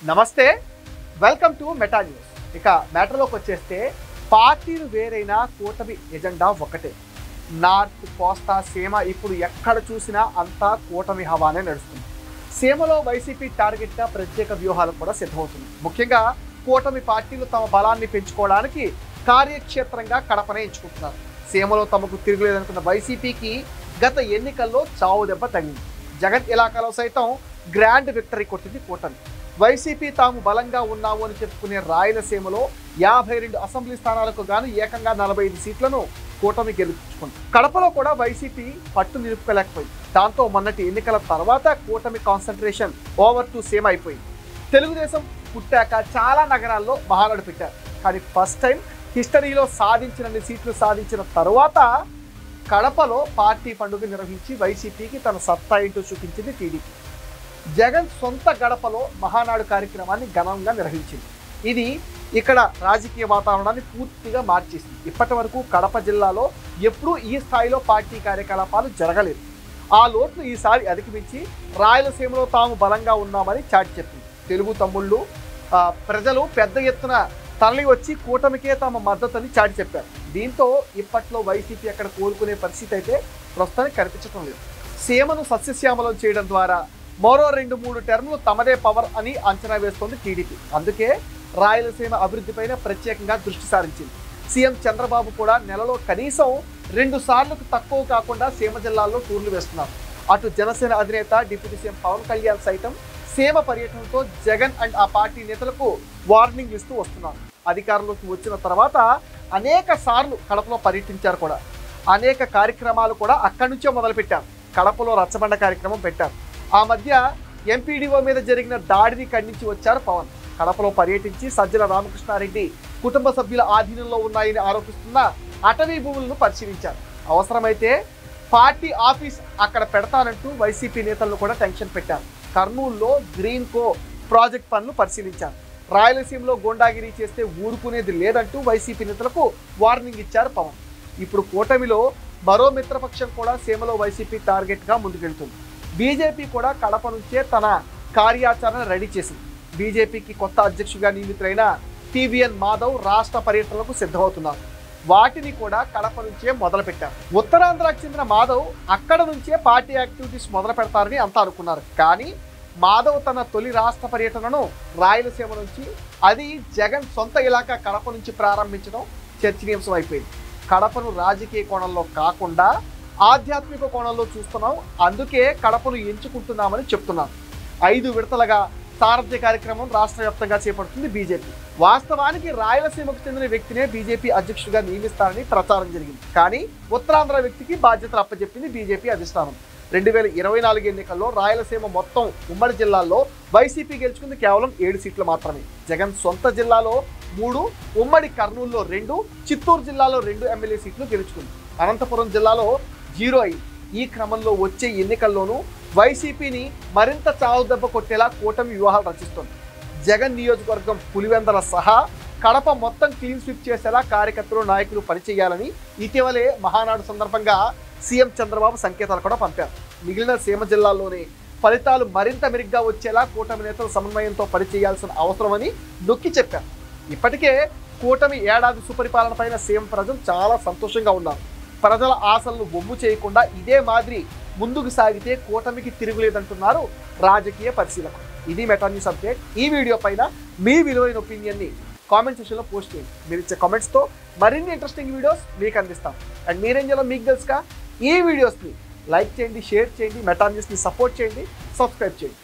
నమస్తే, welcome to meta news. ఇక మ్యాటర్లోకి వచ్చేస్తే పార్టీలు వేరైనా కూటమి ఎజెండా ఒకటే. నార్త్, కోస్తా, సీమ ఇప్పుడు ఎక్కడ చూసినా అంతా కూటమి హవానే నడుస్తుంది. సీమలో వైసీపీ టార్గెట్గా ప్రత్యేక వ్యూహాలు కూడా సిద్ధమవుతుంది. ముఖ్యంగా కూటమి పార్టీలు తమ బలాన్ని పెంచుకోవడానికి కార్యక్షేత్రంగా కడపనే ఎంచుకుంటున్నారు. సీమలో తమకు తిరుగులేదనుకున్న వైసీపీకి గత ఎన్నికల్లో చావు దెబ్బ తగిలింది. జగన్ ఇలాకాలో సైతం గ్రాండ్ విక్టరీ కొట్టింది కూటమి. వైసీపీ తాము బలంగా ఉన్నాము అని చెప్పుకునే రాయలసీమలో 52 అసెంబ్లీ స్థానాలకు గాను ఏకంగా 45 సీట్లను కూటమి గెలుచుకుంది. కడపలో కూడా వైసీపీ పట్టు నిలుపుకోలేకపోయింది. దాంతో మొన్నటి ఎన్నికల తర్వాత కూటమి కాన్సన్ట్రేషన్ ఓవర్ టు సీమ అయిపోయింది. తెలుగుదేశం పుట్టాక చాలా నగరాల్లో మహానాడు పెట్టారు. కానీ ఫస్ట్ టైం హిస్టరీలో సాధించినన్ని సీట్లు సాధించిన తరువాత కడపలో పార్టీ పండుగ నిర్వహించి వైసీపీకి తన సత్తా ఏంటో చూపించింది టీడీపీ. జగన్ సొంత గడపలో మహానాడు కార్యక్రమాన్ని ఘనంగా నిర్వహించింది. ఇది ఇక్కడ రాజకీయ వాతావరణాన్ని పూర్తిగా మార్చేసింది. ఇప్పటి వరకు కడప జిల్లాలో ఎప్పుడూ ఈ స్థాయిలో పార్టీ కార్యకలాపాలు జరగలేదు. ఆ లోటును ఈసారి అధిగమించి రాయలసీమలో తాము బలంగా ఉన్నామని చాటి చెప్పింది. తెలుగు తమ్ముళ్ళు ప్రజలు పెద్ద ఎత్తున తరలి వచ్చి కూటమికే తమ మద్దతుని చాటి చెప్పారు. దీంతో ఇప్పట్లో వైసీపీ అక్కడ కోలుకునే పరిస్థితి అయితే ప్రస్తుతానికి కనిపించడం లేదు. సీమను సస్యశ్యామలం చేయడం ద్వారా మరో 2-3 టర్ములు తమదే పవర్ అని అంచనా వేస్తోంది టీడీపీ. అందుకే రాయలసీమ అభివృద్ధిపైన ప్రత్యేకంగా దృష్టి సారించింది. సీఎం చంద్రబాబు కూడా నెలలో కనీసం 2 సార్లకు తక్కువ కాకుండా సీమ జిల్లాల్లో టూర్లు వేస్తున్నారు. అటు జనసేన అధినేత డిప్యూటీ సీఎం పవన్ కళ్యాణ్ సైతం సీమ పర్యటనతో జగన్ అండ్ ఆ పార్టీ నేతలకు వార్నింగ్ ఇస్తూ వస్తున్నారు. అధికారంలోకి వచ్చిన తర్వాత అనేక సార్లు కడపలో పర్యటించారు. కూడా అనేక కార్యక్రమాలు కూడా అక్కడి నుంచే మొదలుపెట్టారు. కడపలో రచ్చబండ కార్యక్రమం పెట్టారు. ఆ మధ్య ఎంపీడీఓ మీద జరిగిన దాడిని ఖండించి వచ్చారు పవన్. కడపలో పర్యటించి సజ్జల రామకృష్ణారెడ్డి కుటుంబ సభ్యుల ఆధీనంలో ఉన్నాయని ఆరోపిస్తున్న అటవీ భూములను పరిశీలించారు. అవసరమైతే పార్టీ ఆఫీస్ అక్కడ పెడతానంటూ వైసీపీ నేతలను కూడా టెన్షన్ పెట్టారు. కర్నూలులో గ్రీన్ కో ప్రాజెక్ట్ పనులు పరిశీలించారు. రాయలసీమలో గోండాగిరి చేస్తే ఊరుకునేది లేదంటూ వైసీపీ నేతలకు వార్నింగ్ ఇచ్చారు పవన్. ఇప్పుడు కూటమిలో మరో మిత్రపక్షం కూడా సీమలో వైసీపీ టార్గెట్గా ముందుకెళ్తుంది. బీజేపీ కూడా కడప నుంచే తన కార్యాచరణ రెడీ చేసింది. బీజేపీకి కొత్త అధ్యక్షుడిగా నియమితులైన టీవీఎన్ మాధవ్ రాష్ట్ర పర్యటనలకు సిద్ధమవుతున్నారు. వాటిని కూడా కడప నుంచే మొదలుపెట్టారు. ఉత్తరాంధ్రకు చెందిన మాధవ్ అక్కడ నుంచే పార్టీ యాక్టివిటీస్ మొదలు పెడతారని అంతా అనుకున్నారు. కానీ మాధవ్ తన తొలి రాష్ట్ర పర్యటనను రాయలసీమ నుంచి, అది జగన్ సొంత ఇలాకా కడప నుంచి ప్రారంభించడం చర్చనీయాంశం అయిపోయింది. కడపను రాజకీయ కోణంలో కాకుండా ఆధ్యాత్మిక కోణంలో చూస్తున్నాం, అందుకే కడపను ఎంచుకుంటున్నామని చెప్తున్నారు. 5 విడతలుగా సారథ్య కార్యక్రమం రాష్ట్ర వ్యాప్తంగా చేపడుతుంది బీజేపీ. వాస్తవానికి రాయలసీమకు చెందిన వ్యక్తినే బీజేపీ అధ్యక్షుడిగా నియమిస్తారని ప్రచారం జరిగింది. కానీ ఉత్తరాంధ్ర వ్యక్తికి బాధ్యతలు అప్పచెప్పింది బీజేపీ అధిష్టానం. 2024 ఎన్నికల్లో రాయలసీమ మొత్తం ఉమ్మడి జిల్లాల్లో వైసీపీ గెలుచుకుంది కేవలం 7 సీట్లు మాత్రమే. జగన్ సొంత జిల్లాలో 3, ఉమ్మడి కర్నూలులో 2, చిత్తూరు జిల్లాలో 2 ఎమ్మెల్యే సీట్లు గెలుచుకుంది. అనంతపురం జిల్లాలో 0 అయింది. ఈ క్రమంలో వచ్చే ఎన్నికల్లోనూ వైసీపీని మరింత చావు దెబ్బ కొట్టేలా కూటమి వ్యూహాలు రచిస్తోంది. జగన్ నియోజకవర్గం పులివెందల సహా కడప మొత్తం క్లీన్ స్వీప్ చేసేలా కార్యకర్తలు, నాయకులు పనిచేయాలని ఇటీవలే మహానాడు సందర్భంగా సీఎం చంద్రబాబు సంకేతాలు కూడా పంపారు. మిగిలిన సీమ జిల్లాల్లోనే ఫలితాలు మరింత మెరుగ్గా వచ్చేలా కూటమి నేతలు సమన్వయంతో పనిచేయాల్సిన అవసరమని నొక్కి చెప్పారు. ఇప్పటికే కూటమి ఏడాది సుపరిపాలన పైన సీఎం ప్రజలు చాలా సంతోషంగా ఉన్నారు. ప్రజల ఆశలను బొమ్ము చేయకుండా ఇదే మాదిరి ముందుకు సాగితే కూటమికి తిరుగులేదంటున్నారు రాజకీయ పరిశీలకులు. ఇది మెటా న్యూస్ అప్డేట్. ఈ వీడియో పైన మీ విలువైన ఒపీనియన్ని కామెంట్ సెక్షన్లో పోస్ట్ చేయండి. మీరు ఇచ్చే కామెంట్స్తో మరిన్ని ఇంట్రెస్టింగ్ వీడియోస్ మీకు అందిస్తాం. అండ్ మీరేం చేయాలో మీకు తెలుసుగా, ఈ వీడియోస్ని లైక్ చేయండి, షేర్ చేయండి, మెటా న్యూస్ని సపోర్ట్ చేయండి, సబ్స్క్రైబ్ చేయండి.